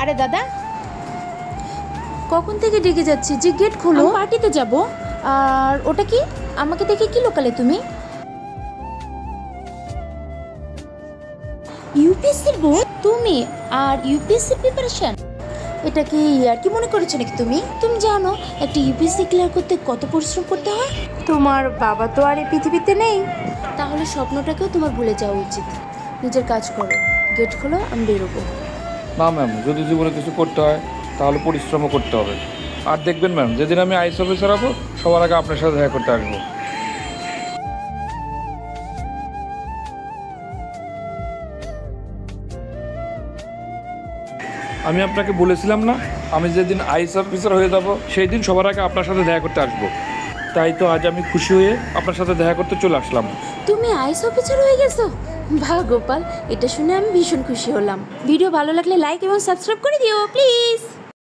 আরে দাদা, কখন থেকে ডেকে যাচ্ছি যে গেট খোলো। আমি পার্টিতে যাব। আর ওটা কি? আমাকে দেখে কি লোকালে তুমি? ইউপিএসসির বোর্ড তুমি, আর ইউপিএসসি প্রিপারেশন, এটা কি আর কি মনে করেছো নাকি তুমি? তুমি জানো একটা ইউপিএসসি ক্লিয়ার করতে কত পরিশ্রম করতে হয়? তোমার বাবা তো আর এই পৃথিবীতে নেই। তাহলে স্বপ্নটাকেও তোমার ভুলে যাওয়া উচিত। নিজের কাজ করো, গেট খোলো, আমি বেরোবো। না ম্যাম, যদি জীবনে কিছু করতে হয় তাহলে পরিশ্রমও করতে হবে। আর দেখবেন ম্যাম, যেদিন আমি আইস অফিসার হবো সবার আগে আপনার সাথে দেখা করতে আসবো। আমি আপনাকে বলেছিলাম না, আমি যেদিন আইস অফিসার হয়ে যাব সেই দিন সবার আগে আপনার সাথে দেখা করতে আসবো। তাই তো আজ আমি খুশি হয়ে আপনার সাথে দেখা করতে চলে আসলাম। তুমি আইস অফিসার হয়ে গেছো? বাহ গোপাল, এটা শুনে আমি ভীষণ খুশি হলাম। ভিডিও ভালো লাগলে লাইক এবং সাবস্ক্রাইব করে দিও প্লিজ।